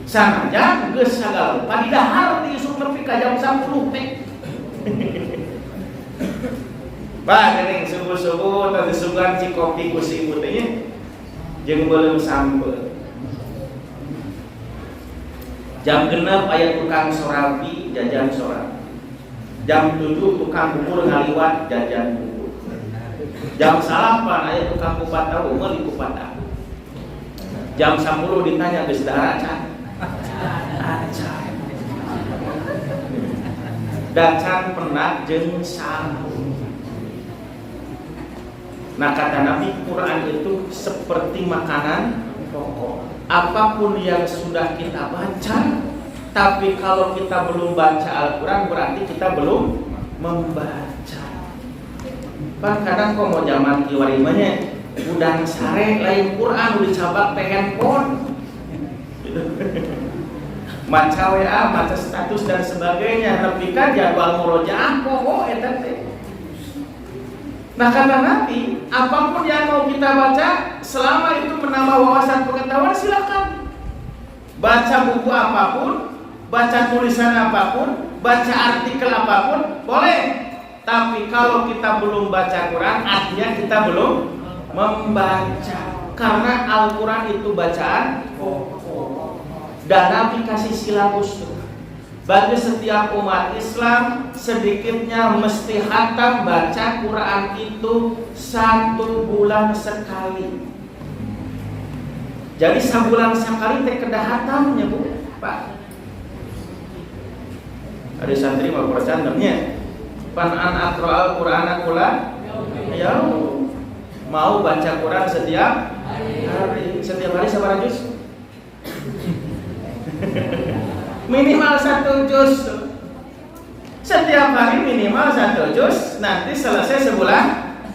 Sanajan geus sagala padidahar di isuk nepi ka jam 10 teh. Bah geuning subuh-subuh tadi sugan si kopi ku si ibu teh nya. Jeung beuleum sampe. Jam 6 aya tukang sorabi jajan sorabi. Jam 7 tukang bubur ngaliwat jajan bubur. Jam 8 aya tukang kupat tahu meuli kupat tahu. Jam 10 ditanya geus dahar acan. Acan. Dacan penak jeung sahur. Nah kata Nabi, Quran itu seperti makanan pokok. Apapun yang sudah kita baca, tapi kalau kita belum baca Al-Quran berarti kita belum membaca. Kan kadang kok mau zaman kiwarimanya udang sare lain Quran udah cabak teh handphone gitu. Maca WA, maca status dan sebagainya, tapi kan jadwal murojaah pokok eta teh. Nah kata Nabi, apapun yang mau kita baca, selama itu menambah wawasan pengetahuan silakan. Baca buku apapun, baca tulisan apapun, baca artikel apapun, boleh. Tapi kalau kita belum baca Quran, artinya kita belum membaca. Karena Al-Quran itu bacaan pokok. Dan Nabi kasih silabus tuh. Bagi setiap umat Islam sedikitnya mesti khatam baca Quran itu 1 bulan sekali. Jadi sebulan sekali teh kedah khatamnya Bu, Pak. Ada santri mau percandamnya. Pan an aqra'al Qur'ana kula ya mau baca Quran setiap hari. Setiap hari sabaraha juz? Minimal 1 juz. Setiap hari minimal 1 juz. Nanti selesai sebulan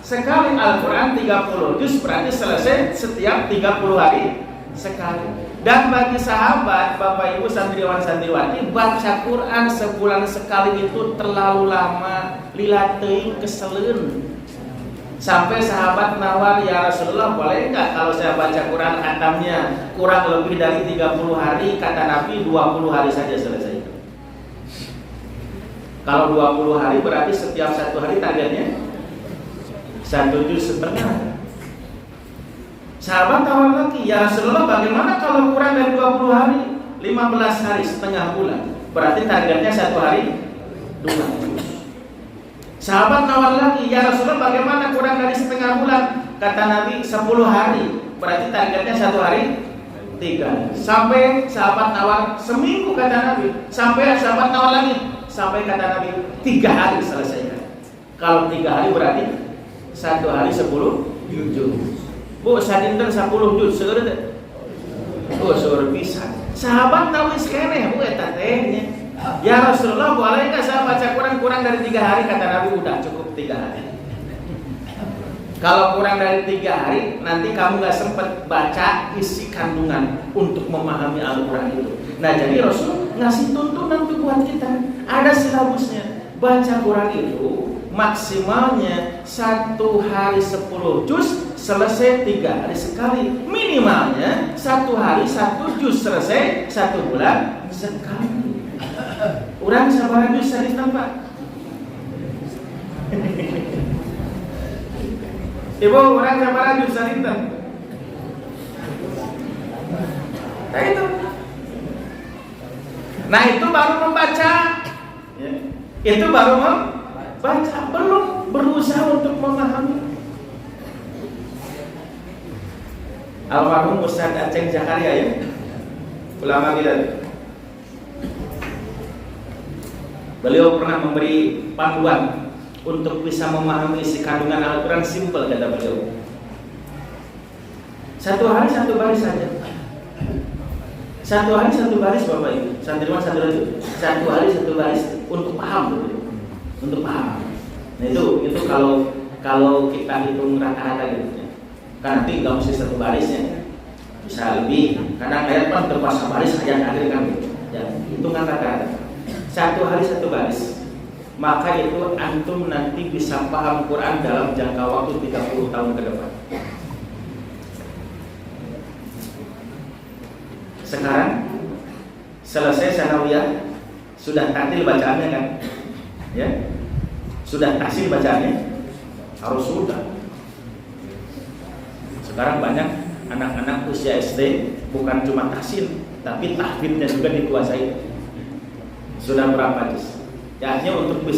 sekali. Al-Quran 30 juz berarti selesai setiap 30 hari sekali. Dan bagi sahabat, Bapak Ibu santriwan santriwati, baca Quran sebulan sekali itu terlalu lama, lila teuing keseleun. Sampai sahabat nawar, ya Rasulullah boleh enggak kalau saya baca Quran khatamnya kurang lebih dari 30 hari, kata Nabi 20 hari saja selesai. Kalau 20 hari berarti setiap 1 hari targetnya 1 juz setengah. Sahabat tawar lagi, ya Rasulullah bagaimana kalau kurang dari 20 hari? 15 hari setengah bulan. Berarti targetnya 1 hari 2 juz. Sahabat tawar lagi, ya Rasulullah bagaimana kurang dari setengah bulan? Kata Nabi 10 hari. Berarti targetnya 1 hari 3. Sampai sahabat tawar seminggu kata Nabi. Sampai sahabat tawar lagi. Sampai kata Nabi 3 hari selesaikan. Kalau 3 hari berarti 1 hari 10 juz. Bu, sadinten 10 juz seueur teh. Oh, seueur pisan. Sahabat tahu geus keneh Bu eta teh. Ya Rasulullah, boleh enggak saya baca Quran kurang dari 3 hari? Kata Nabi, udah cukup 3 hari. Kalau kurang dari 3 hari, nanti kamu gak sempat baca isi kandungan untuk memahami Al-Quran itu. Nah, jadi Rasul ngasih tuntunan tuh buat kita. Ada silabusnya. Baca Quran itu maksimalnya 1 hari 10 juz, selesai 3 hari sekali. Minimalnya 1 hari 1 juz, selesai 1 bulan sekali. Urang sabaraha juz sadina Pak? Ibu, urang sabaraha juz sadina? Nah itu. Nah itu baru membaca. Ya. Itu baru membaca, belum berusaha untuk memahami. Almarhum Ustaz Aceng Zakaria ya, ulama kita. Beliau pernah memberi panduan untuk bisa memahami isi kandungan Al-Quran, simple kata beliau. 1 hari 1 baris saja. 1 hari 1 baris Bapak Ibu, santriwan santriwati. 1 hari 1 baris untuk paham gitu. Untuk paham. Nah itu kalau kita hitung rata-rata gitu. Kan nanti nggak mesti 1 barisnya, bisa lebih. Kadang ayat kan terpaksa baris ayat akhir kan gitu. Ya, hitungan rata-rata. 1 hari 1 baris. Maka itu antum nanti bisa paham Quran dalam jangka waktu 30 tahun ke depan. Sekarang selesai sanawiyah, sudah tatil bacaannya kan? Ya. Sudah tahsin bacaannya? Harus sudah. Sekarang banyak anak-anak usia SD bukan cuma tahsin, tapi tahfidnya juga dikuasai. Sudah berapa juz? Yakni untuk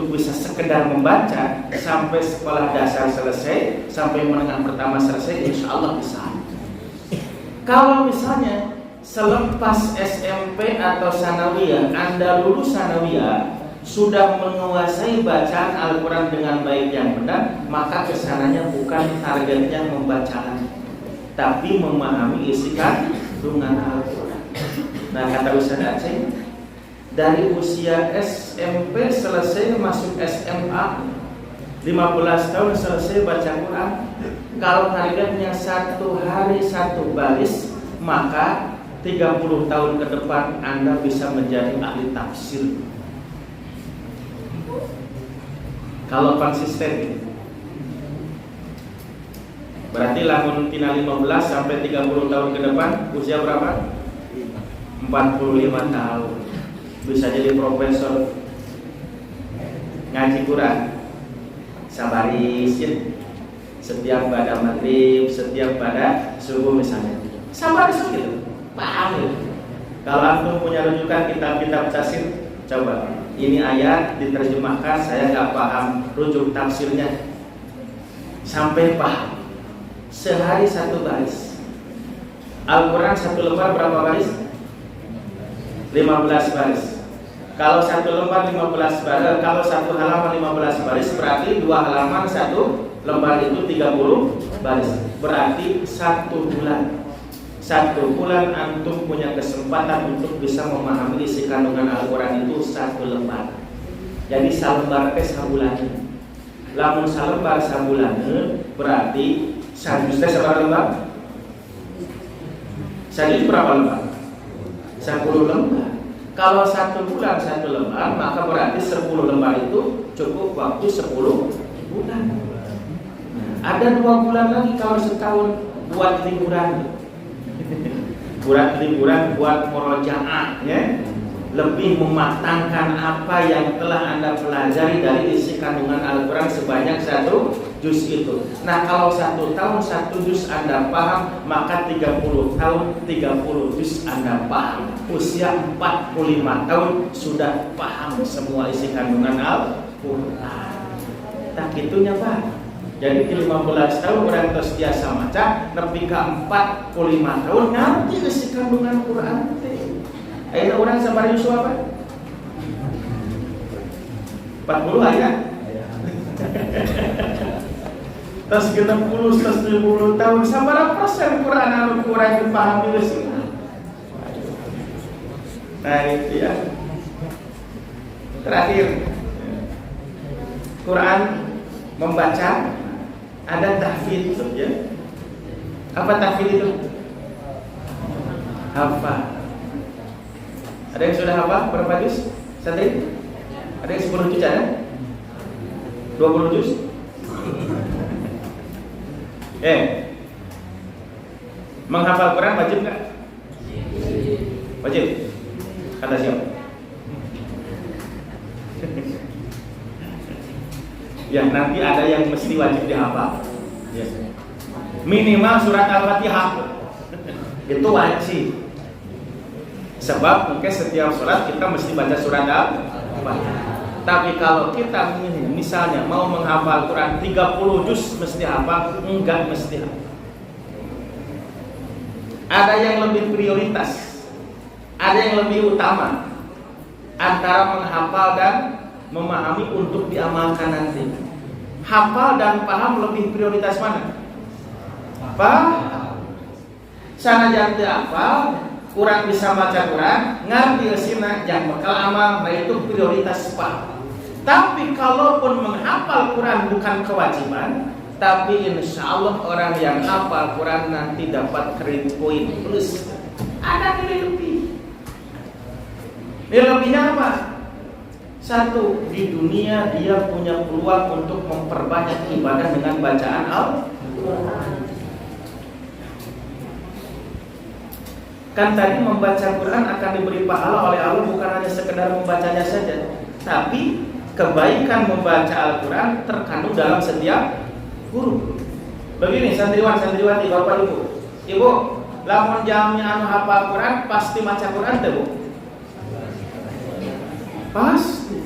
bisa sekedar membaca sampai sekolah dasar selesai, sampai menengah pertama selesai, insya Allah bisa. Kalau misalnya selepas SMP atau sanawiyah, Anda lulus sanawiyah, sudah menguasai bacaan Al-Quran dengan baik yang benar, maka kesananya bukan targetnya membaca, tapi memahami isi kandungan Al-Quran. Nah, kata Ustaz Aceh, dari usia SMP selesai masuk SMA, 15 tahun selesai baca Quran. Kalau targetnya 1 hari 1 baris, maka 30 tahun ke depan Anda bisa menjadi ahli tafsir. Kalau konsisten, berarti lamun tina 15 sampai 30 tahun ke depan, usia berapa? 45 tahun. Bisa jadi profesor ngaji Quran. Sabarisin setiap pada maghrib, setiap pada subuh misalnya. Sabarisin gitu. Paham gitu. Kalau antum punya rujukan kitab-kitab tafsir, coba ini ayat diterjemahkan, saya nggak paham rujuk tafsirnya, sampai paham. Sehari 1 baris. Al-Quran 1 lembar berapa baris? 15 baris. Kalau 1 lembar 15 baris, kalau 1 halaman 15 baris, berarti 2 halaman 1 lembar itu 30 baris. Berarti 1 bulan. 1 bulan antum punya kesempatan untuk bisa memahami isi kandungan Al-Quran itu 1 lembar. Jadi salembar sabulan. Lamun salembar sabulan berarti sajusnya seberapa lembar? Sajus berapa lembar? 10 lembar. Kalau 1 bulan 1 lembar, maka berarti 10 lembar itu cukup waktu 10 bulan. Ada 2 bulan lagi kalau setahun buat liburan. Buat liburan, buat murojaah, ya. Lebih mematangkan apa yang telah Anda pelajari dari isi kandungan Al-Quran sebanyak 1 juz itu. Nah, kalau 1 tahun 1 juz Anda paham, maka 30 tahun 30 juz Anda paham. Usia 45 tahun sudah paham semua isi kandungan Al-Quran. Tak gitunya Pak. Jadi 15 tahun orang terus biasa maca, nepi ka 45 tahun ngerti isi kandungan Quran. Ayeuna orang sabar Yusuf apa? 40 aya. Terus 60, terus 70 tahun, sabaraha persen Quran anu kurang dipahami geus. Nah itu ya. Terakhir, Quran membaca ada tahfidz ya. Apa tahfidz itu? Hafal. Ada yang sudah hafal berapa juz? Santri? Ada yang 10 juz ada? 20 juz? Menghafal Quran wajib nggak? Wajib. Kata siapa? Ya nanti ada yang mesti wajib dihafal. Yes. Minimal surat Al-Fatihah itu wajib. Sebab mungkin setiap sholat kita mesti baca surat Al-Fatihah. Tapi kalau kita misalnya mau menghafal Quran 30 juz mesti hafal, enggak mesti hafal. Ada yang lebih prioritas, ada yang lebih utama antara menghafal dan memahami untuk diamalkan nanti. Hafal dan paham lebih prioritas mana? Paham. Sanajan teu hafal, kurang bisa baca Quran, ngerti resina yang bakal amal, nah itu prioritas paham. Tapi kalaupun menghafal Quran bukan kewajiban, tapi insya Allah orang yang hafal Quran nanti dapat kredit poin plus. Ada nilai lebih. Nilai lebihnya apa? 1, di dunia dia punya peluang untuk memperbanyak ibadah dengan bacaan Al-Quran. Kan tadi membaca Quran akan diberi pahala oleh Allah bukan hanya sekedar membacanya saja, tapi kebaikan membaca Al-Quran terkandung dalam setiap huruf. Begini santriwan, santriwati, bapak ibu, ibu, lamun jamnya anu hafal Quran pasti maca Quran teh bu? Pasti.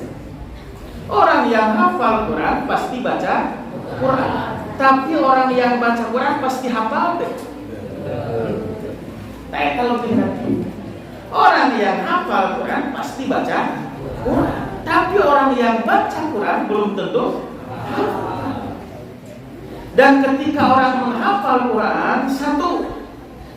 Orang yang hafal Quran pasti baca Quran. Tapi orang yang baca Quran pasti hafal deh. Kalau nanti orang yang hafal Quran pasti baca Quran. Tapi orang yang baca Quran belum tentu hafal. Dan ketika orang menghafal Quran, satu,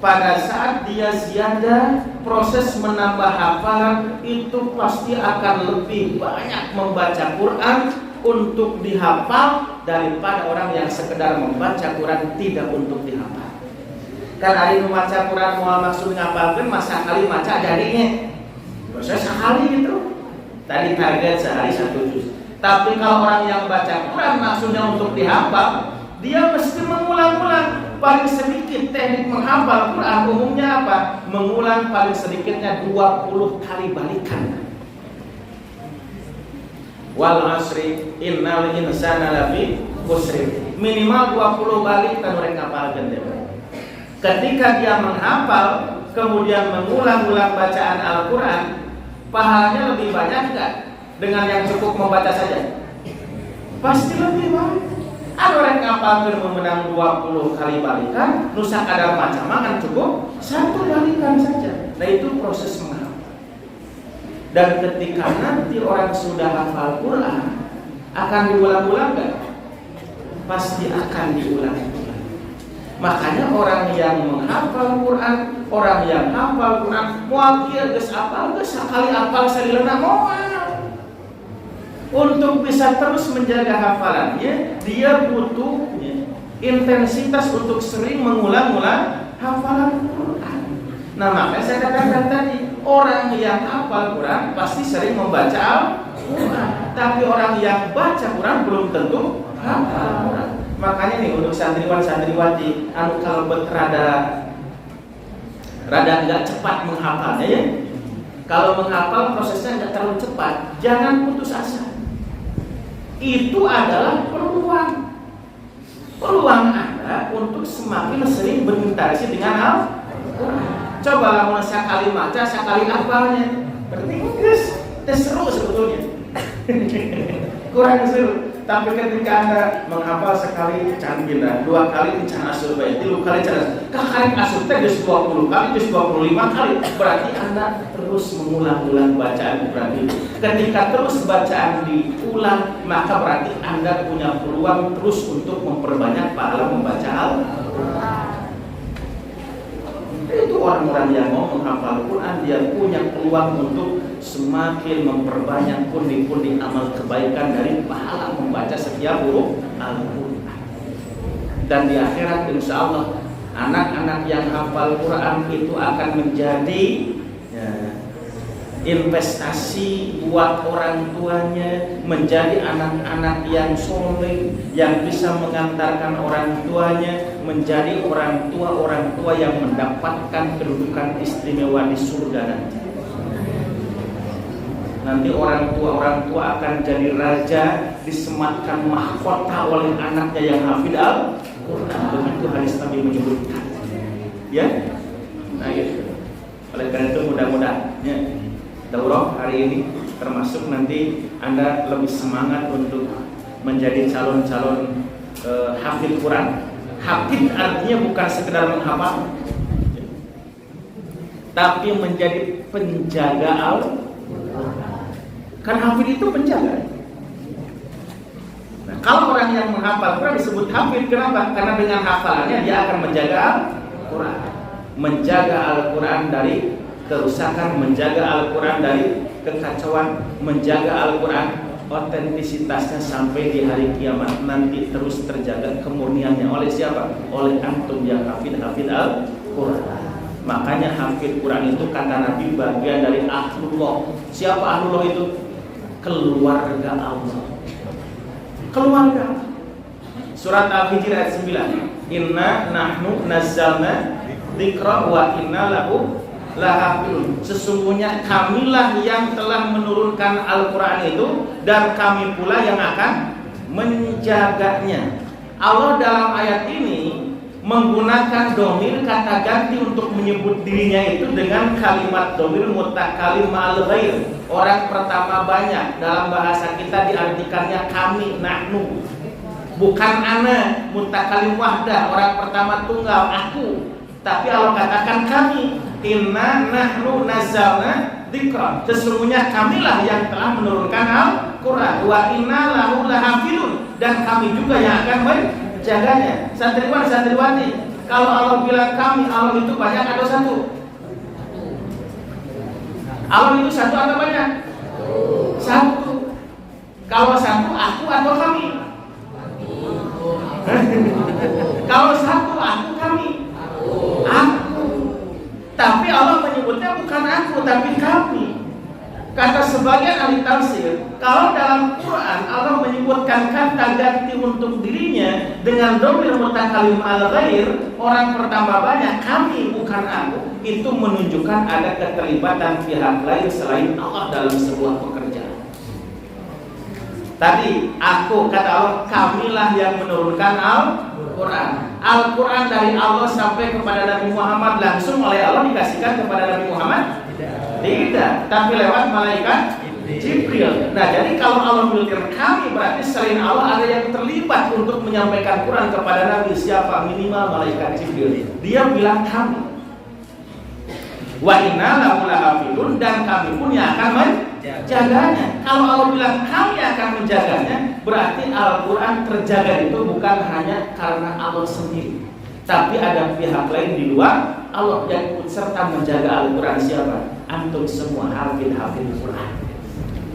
pada saat dia ziyadah, proses menambah hafalan itu pasti akan lebih banyak membaca Quran untuk dihafal daripada orang yang sekedar membaca Quran tidak untuk dihafal. Kan hari membaca Quran mau maksud ngapalkan masa kali maca jadinya proses sekali gitu. Tadi target sehari 1 juz. Tapi kalau orang yang baca Quran maksudnya untuk dihafal, dia mesti mengulang-ulang. Paling sedikit teknik menghafal Quran umumnya apa? Mengulang paling sedikitnya 20 kali balikan. Wal asri innal insana lafi khusr. Minimal 20 balik kan orang ngapalkeun teh. Ketika dia menghafal kemudian mengulang-ulang bacaan Al-Qur'an, pahalanya lebih banyak enggak dengan yang cukup membaca saja? Pasti lebih banyak. Ada orang ngapalkeun memenang 20 kali balikan, nusa kadar macam kan cukup 1 balikan saja. Nah itu proses menghafal. Dan ketika nanti orang sudah hafal Quran, akan diulang-ulang enggak? Pasti akan diulang-ulang. Makanya orang yang menghafal Quran, orang yang hafal Quran, moal kieu geus apal geus sakali apal salilana moal. Untuk bisa terus menjaga hafalannya, dia butuh intensitas untuk sering mengulang-ulang hafalan Quran. Nah makanya saya katakan tadi, orang yang hafal Quran pasti sering membaca Al-Quran. Tapi orang yang baca Quran belum tentu hafal Quran. Makanya nih untuk santriwan-santriwati, anu kalbet rada nggak cepat menghafalnya ya. Kalau menghafal prosesnya nggak terlalu cepat, jangan putus asa. Itu adalah peluang Anda untuk semakin sering berinteraksi dengan Al-Quran. Coba mau sekali baca, sekali hafalnya, berarti seru sebetulnya. Kurang seru. Tapi ketika Anda menghafal sekali canggih, 2 kali can asup bae, 3 kali can kakali asup teh geus 20 kali, geus 25 kali. Berarti Anda terus mengulang-ulang bacaan berarti. Ketika terus bacaan diulang, maka berarti Anda punya peluang terus untuk memperbanyak pahala membaca Al-Quran. Itu orang-orang yang mau menghafal Quran, dia punya peluang untuk semakin memperbanyak pundi-pundi amal kebaikan dari pahala membaca setiap huruf Al-Quran. Dan di akhirat insya Allah anak-anak yang hafal Quran itu akan menjadi investasi buat orang tuanya, menjadi anak-anak yang soleh, yang bisa mengantarkan orang tuanya, menjadi orang tua yang mendapatkan kedudukan istimewa di surga nanti. Nanti orang tua akan jadi raja, disematkan mahkota oleh anaknya yang hafid Al-Quran. Begitu hadis Nabi menyebutkan. Ya, nah gitu. Oleh karena itu mudah-mudahan daurah hari ini termasuk nanti Anda lebih semangat untuk menjadi calon-calon hafid Quran. Hafid artinya bukan sekedar menghafal, tapi menjadi penjaga Al-Quran. Kan hafid itu penjaga. Nah, kalau orang yang menghafal Quran disebut hafid, kenapa? Karena dengan hafalannya dia akan menjaga Al-Quran, menjaga Al-Quran dari kerusakan, menjaga Al-Quran dari kekacauan, menjaga Al-Quran otentisitasnya sampai di hari kiamat nanti terus terjaga kemurniannya. Oleh siapa? Oleh antum yang hafid Al-Quran. Makanya hafid Quran itu kata Nabi bagian dari ahlullah. Siapa ahlullah itu? Keluarga Allah. Keluarga. Surat Al-Hijr ayat 9. Inna nahnu nazzalna dzikra wa inna lahu lahafidun. Sesungguhnya kamilah yang telah menurunkan Al-Quran itu, dan kami pula yang akan menjaganya. Allah dalam ayat ini menggunakan domir kata ganti untuk menyebut dirinya itu dengan kalimat domir mutakalim ma'al ghair. Orang pertama banyak, dalam bahasa kita diartikannya kami, nahnu, bukan ana. Mutakalim wahdah, orang pertama tunggal, aku. Tapi Allah katakan kami, inna nahnu nazzalna dzikra, sesungguhnya kamilah yang telah menurunkan Al-Quran, wa inna lahu lahafidun, dan kami juga yang akan menjaganya. Santriwan, santriwati, kalau Allah bilang kami, Allah itu banyak atau satu? Allah itu satu atau banyak? Satu. Kalau satu, aku atau kami? Kalau satu, aku, kami? Aku. Tapi Allah menyebutnya bukan aku, tapi kami. Kata sebagian ahli tafsir, kalau dalam Quran Allah menyebutkan kata ganti untuk dirinya dengan dhamir mutakalim al ghair, orang pertama banyak, kami bukan aku, itu menunjukkan ada keterlibatan pihak lain selain Allah dalam sebuah pekerjaan. Tadi aku, kata Allah, kamilah yang menurunkan Al-Quran. Al-Quran dari Allah sampai kepada Nabi Muhammad langsung oleh Allah dikasihkan kepada Nabi Muhammad? Tidak, tapi lewat malaikat Jibril. Nah, jadi kalau Allah bilang kami, berarti selain Allah ada yang terlibat untuk menyampaikan Quran kepada Nabi. Siapa? Minimal malaikat Jibril. Dia bilang kami. Wa inna lahu lahafidun, dan kami pun yang akan menjaganya. Kalau Allah bilang kami akan menjaganya, berarti Al-Quran terjaga itu bukan hanya karena Allah sendiri, tapi ada pihak lain di luar Allah yang ikut serta menjaga Al-Quran. Siapa? Antum semua hafid Quran.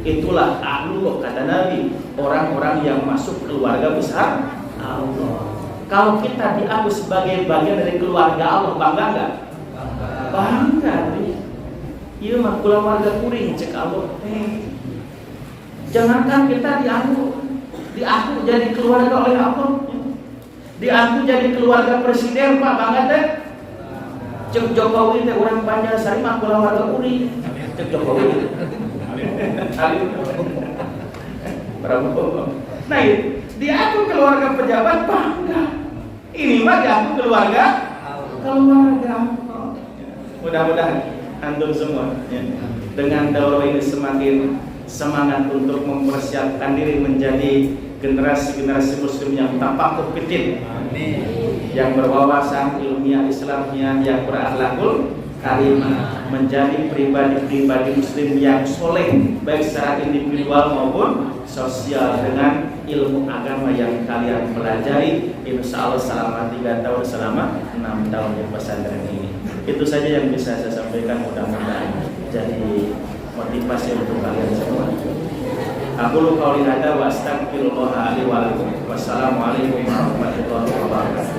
Itulah ahlullah, kata Nabi, orang-orang yang masuk keluarga besar Allah. Kalau kita dianggap sebagai bagian dari keluarga Allah, bangga enggak? Bangga. Iya mah keluarga kuring cek Allah. Jangankan kita diaku jadi keluarga oleh Allah, diaku jadi keluarga presiden, Pak, bangga teh. Cek Jokowi teh orang Banjarsari mah keluarga kuring. Cek Jokowi. Nah, diaku keluarga pejabat, bangga. Ini mah diaku keluarga. Mudah-mudahan antum semua ya, dengan daurah ini semakin semangat untuk mempersiapkan diri menjadi generasi-generasi muslim yang tampak kompeten, yang berwawasan ilmiah Islamnya, yang berakhlakul karimah, menjadi pribadi-pribadi muslim yang soleh baik secara individual maupun sosial dengan ilmu agama yang kalian pelajari. Insya Allah selama 3 tahun, selama 6 tahun di pesantren ini. Itu saja yang bisa saya sampaikan, mudah-mudahan jadi motivasi untuk kalian semua. Aku qauli hadza wa astaghfirullah li wa lakum. Wassalamualaikum warahmatullahi wabarakatuh.